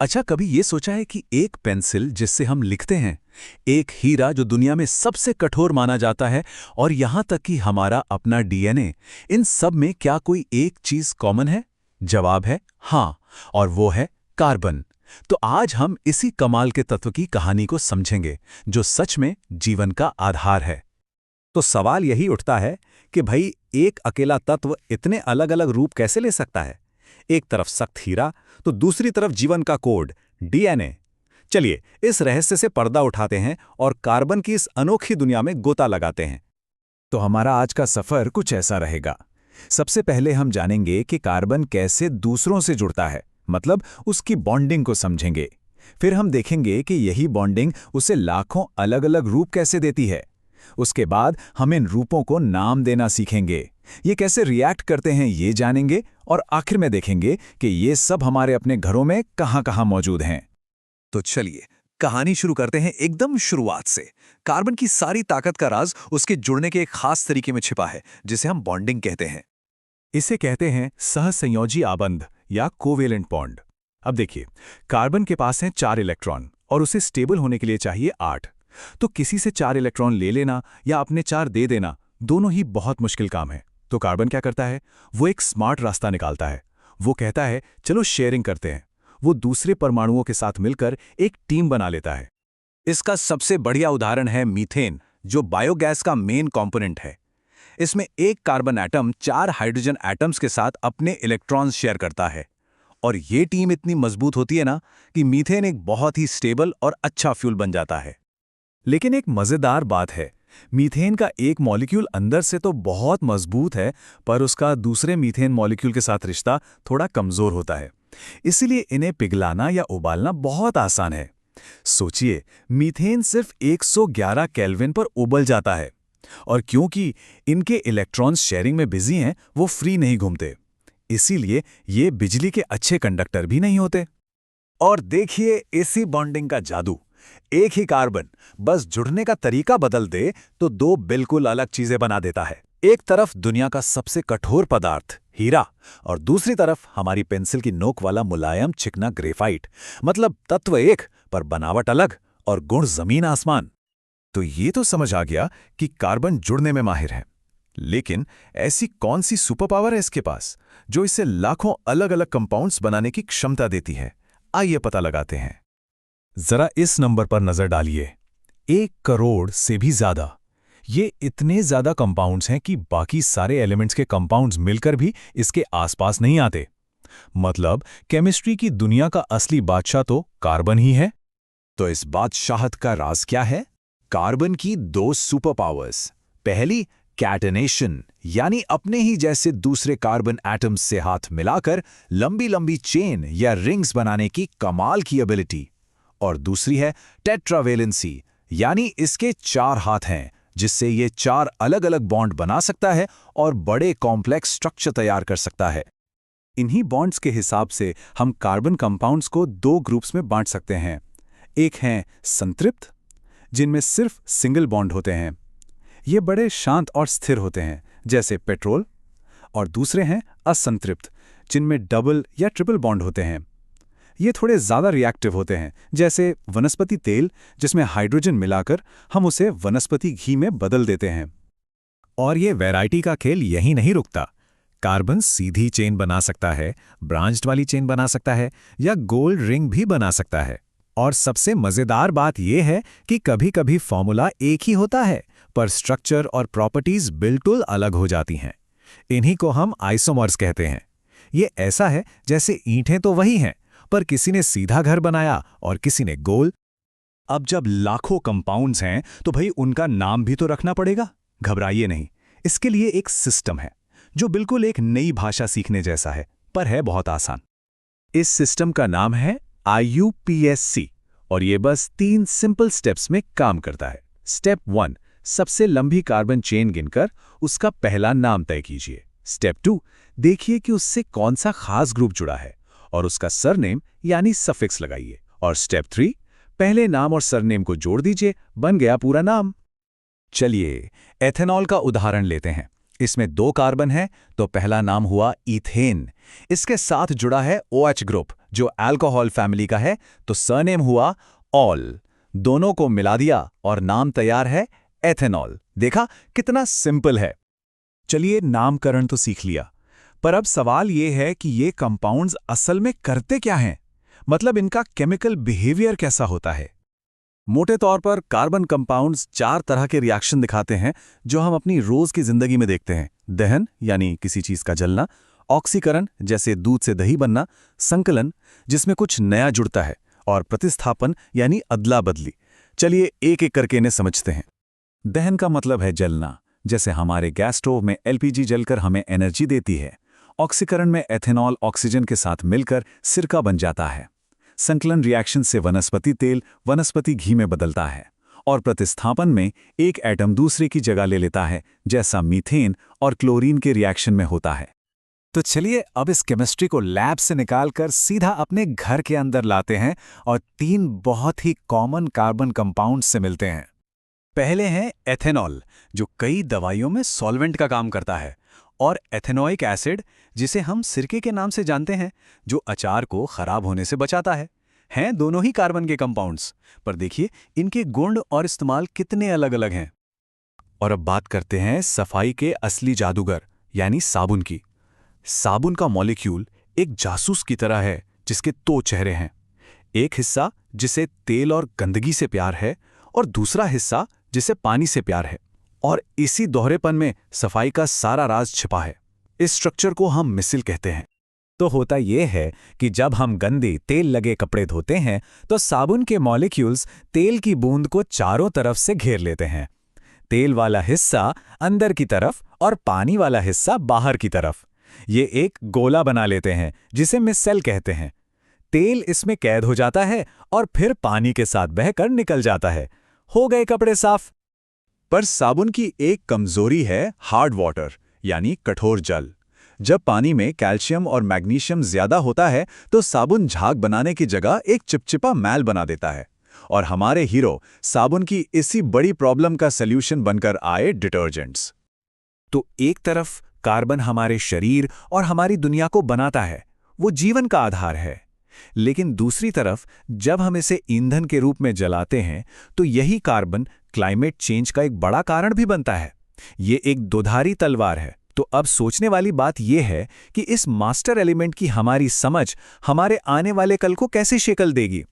अच्छा, कभी ये सोचा है कि एक पेंसिल जिससे हम लिखते हैं, एक हीरा जो दुनिया में सबसे कठोर माना जाता है, और यहां तक कि हमारा अपना डीएनए, इन सब में क्या कोई एक चीज कॉमन है? जवाब है हाँ, और वो है कार्बन। तो आज हम इसी कमाल के तत्व की कहानी को समझेंगे, जो सच में जीवन का आधार है। तो सवाल यही उठता है कि भाई एक अकेला तत्व इतने अलग अलग रूप कैसे ले सकता है। एक तरफ सख्त हीरा तो दूसरी तरफ जीवन का कोड डीएनए। चलिए इस रहस्य से पर्दा उठाते हैं और कार्बन की इस अनोखी दुनिया में गोता लगाते हैं। तो हमारा आज का सफर कुछ ऐसा रहेगा। सबसे पहले हम जानेंगे कि कार्बन कैसे दूसरों से जुड़ता है, मतलब उसकी बॉन्डिंग को समझेंगे। फिर हम देखेंगे कि यही बॉन्डिंग उसे लाखों अलग अलग रूप कैसे देती है। उसके बाद हम इन रूपों को नाम देना सीखेंगे, ये कैसे रिएक्ट करते हैं ये जानेंगे, और आखिर में देखेंगे कि ये सब हमारे अपने घरों में कहां-कहां मौजूद हैं। तो चलिए कहानी शुरू करते हैं एकदम शुरुआत से। कार्बन की सारी ताकत का राज उसके जुड़ने के एक खास तरीके में छिपा है, जिसे हम बॉन्डिंग कहते हैं। इसे कहते हैं सहसंयोजी आबंध या कोवेलेंट बॉन्ड। अब देखिए, कार्बन के पास हैं 4 इलेक्ट्रॉन और उसे स्टेबल होने के लिए चाहिए 8। तो किसी से 4 इलेक्ट्रॉन ले लेना या अपने 4 दे देना, दोनों ही बहुत मुश्किल काम है। तो कार्बन क्या करता है? वो एक स्मार्ट रास्ता निकालता है। वो कहता है चलो शेयरिंग करते हैं। वो दूसरे परमाणुओं के साथ मिलकर एक टीम बना लेता है। इसका सबसे बढ़िया उदाहरण है मीथेन, जो बायोगैस का मेन कंपोनेंट है। इसमें एक कार्बन एटम 4 हाइड्रोजन एटम्स के साथ अपने इलेक्ट्रॉन्स शेयर करता है। और ये टीम इतनी मजबूत होती है ना कि मीथेन एक बहुत ही स्टेबल और अच्छा फ्यूल बन जाता है। लेकिन एक मजेदार बात है, मीथेन का एक मॉलिक्यूल अंदर से तो बहुत मजबूत है, पर उसका दूसरे मीथेन मॉलिक्यूल के साथ रिश्ता थोड़ा कमजोर होता है। इसीलिए इन्हें पिघलाना या उबालना बहुत आसान है। सोचिए, मीथेन सिर्फ 111 केल्विन पर उबल जाता है। और क्योंकि इनके इलेक्ट्रॉन्स शेयरिंग में बिजी हैं, वो फ्री नहीं घूमते। इसीलिए ये बिजली के अच्छे कंडक्टर भी नहीं होते। और देखिए इसी बॉन्डिंग का जादू। एक ही कार्बन बस जुड़ने का तरीका बदल दे तो 2 बिल्कुल अलग चीजें बना देता है। एक तरफ दुनिया का सबसे कठोर पदार्थ हीरा, और दूसरी तरफ हमारी पेंसिल की नोक वाला मुलायम चिकना ग्रेफाइट। मतलब तत्व एक पर बनावट अलग, और गुण जमीन आसमान। तो ये तो समझ आ गया कि कार्बन जुड़ने में माहिर है। लेकिन ऐसी कौन सी सुपर पावर है इसके पास, जो इसे लाखों अलग अलग कंपाउंड्स बनाने की क्षमता देती है? आइए पता लगाते हैं। जरा इस नंबर पर नजर डालिए, 1 करोड़ से भी ज्यादा। ये इतने ज्यादा कंपाउंड्स हैं कि बाकी सारे एलिमेंट्स के कंपाउंड्स मिलकर भी इसके आसपास नहीं आते। मतलब केमिस्ट्री की दुनिया का असली बादशाह तो कार्बन ही है। तो इस बादशाहत का राज क्या है? कार्बन की 2 सुपर पावर्स। पहली, कैटनेशन, यानी अपने ही जैसे दूसरे कार्बन एटम्स से हाथ मिलाकर लंबी लंबी चेन या रिंग्स बनाने की कमाल की एबिलिटी। और दूसरी है टेट्रावेलेंसी, यानी इसके 4 हाथ हैं, जिससे ये 4 अलग अलग बॉन्ड बना सकता है और बड़े कॉम्प्लेक्स स्ट्रक्चर तैयार कर सकता है। इन्हीं बॉन्ड्स के हिसाब से हम कार्बन कंपाउंड्स को 2 ग्रुप्स में बांट सकते हैं। एक हैं संतृप्त, जिनमें सिर्फ सिंगल बॉन्ड होते हैं। ये बड़े शांत और स्थिर होते हैं, जैसे पेट्रोल। और दूसरे हैं असंतृप्त, जिनमें डबल या ट्रिपल बॉन्ड होते हैं। ये थोड़े ज़्यादा रिएक्टिव होते हैं, जैसे वनस्पति तेल, जिसमें हाइड्रोजन मिलाकर हम उसे वनस्पति घी में बदल देते हैं। और ये वैरायटी का खेल यहीं नहीं रुकता। कार्बन सीधी चेन बना सकता है, ब्रांच्ड वाली चेन बना सकता है, या गोल रिंग भी बना सकता है। और सबसे मज़ेदार बात यह है कि कभी-कभी फॉर्मूला एक ही होता है, पर स्ट्रक्चर और प्रॉपर्टीज बिल्कुल अलग हो जाती हैं। इन्हीं को हम आइसोमर्स कहते हैं। ये ऐसा है जैसे ईंटें तो वही हैं, पर किसी ने सीधा घर बनाया और किसी ने गोल। अब जब लाखों कंपाउंड्स हैं तो भाई उनका नाम भी तो रखना पड़ेगा। घबराइए नहीं, इसके लिए एक सिस्टम है, जो बिल्कुल एक नई भाषा सीखने जैसा है, पर है बहुत आसान। इस सिस्टम का नाम है IUPAC, और ये बस 3 सिंपल स्टेप्स में काम करता है। स्टेप 1, सबसे लंबी कार्बन चेन गिनकर उसका पहला नाम तय कीजिए। स्टेप 2, देखिए कि उससे कौन सा खास ग्रुप जुड़ा है और उसका सरनेम यानी सफिक्स लगाइए। और स्टेप 3, पहले नाम और सरनेम को जोड़ दीजिए, बन गया पूरा नाम। चलिए एथेनॉल का उदाहरण लेते हैं। इसमें 2 कार्बन है, तो पहला नाम हुआ ईथेन। इसके साथ जुड़ा है OH ग्रुप जो अल्कोहल फैमिली का है, तो सरनेम हुआ ऑल। दोनों को मिला दिया और नाम तैयार है एथेनॉल। देखा कितना सिंपल है। चलिए, नामकरण तो सीख लिया, पर अब सवाल ये है कि ये कंपाउंड्स असल में करते क्या हैं? मतलब इनका केमिकल बिहेवियर कैसा होता है? मोटे तौर पर कार्बन कंपाउंड्स 4 तरह के रिएक्शन दिखाते हैं जो हम अपनी रोज की जिंदगी में देखते हैं। दहन यानी किसी चीज का जलना, ऑक्सीकरण जैसे दूध से दही बनना, संकलन जिसमें कुछ नया जुड़ता है, और प्रतिस्थापन यानी अदला बदली। चलिए एक एक करके इन्हें समझते हैं। दहन का मतलब है जलना, जैसे हमारे गैस स्टोव में LPG जलकर हमें एनर्जी देती है। ऑक्सीकरण में एथेनॉल ऑक्सीजन के साथ मिलकर सिरका बन जाता है। संकलन रिएक्शन से वनस्पति तेल वनस्पति घी में बदलता है, और प्रतिस्थापन में एक एटम दूसरे की जगह ले लेता है, जैसा मीथेन और क्लोरीन के रिएक्शन में होता है। तो चलिए अब इस केमिस्ट्री को लैब से निकालकर सीधा अपने घर के अंदर लाते हैं और 3 बहुत ही कॉमन कार्बन कंपाउंड्स से मिलते हैं। पहले हैं एथेनॉल, जो कई दवाइयों में सॉल्वेंट का काम करता है, और एथेनोइक एसिड, जिसे हम सिरके के नाम से जानते हैं, जो अचार को खराब होने से बचाता है। हैं दोनों ही कार्बन के कंपाउंड्स, पर देखिए इनके गुण और इस्तेमाल कितने अलग अलग हैं। और अब बात करते हैं सफाई के असली जादूगर यानी साबुन की। साबुन का मॉलिक्यूल एक जासूस की तरह है जिसके 2 चेहरे हैं। एक हिस्सा जिसे तेल और गंदगी से प्यार है, और दूसरा हिस्सा जिसे पानी से प्यार है। और इसी दोहरेपन में सफाई का सारा राज छिपा है। इस स्ट्रक्चर को हम मिसल कहते हैं। तो होता यह है कि जब हम गंदे तेल लगे कपड़े धोते हैं तो साबुन के मॉलिक्यूल्स तेल की बूंद को चारों तरफ से घेर लेते हैं। तेल वाला हिस्सा अंदर की तरफ और पानी वाला हिस्सा बाहर की तरफ। ये एक गोला बना लेते हैं जिसे मिसल कहते हैं। तेल इसमें कैद हो जाता है और फिर पानी के साथ बहकर निकल जाता है। हो गए कपड़े साफ। पर साबुन की एक कमजोरी है हार्ड वाटर यानी कठोर जल। जब पानी में कैल्शियम और मैग्नीशियम ज्यादा होता है तो साबुन झाग बनाने की जगह एक चिपचिपा मैल बना देता है। और हमारे हीरो साबुन की इसी बड़ी प्रॉब्लम का सल्यूशन बनकर आए डिटर्जेंट्स। तो एक तरफ कार्बन हमारे शरीर और हमारी दुनिया को बनाता है, वो जीवन का आधार है। लेकिन दूसरी तरफ जब हम इसे ईंधन के रूप में जलाते हैं तो यही कार्बन क्लाइमेट चेंज का एक बड़ा कारण भी बनता है। ये एक दोधारी तलवार है। तो अब सोचने वाली बात यह है कि इस मास्टर एलिमेंट की हमारी समझ हमारे आने वाले कल को कैसे शक्ल देगी।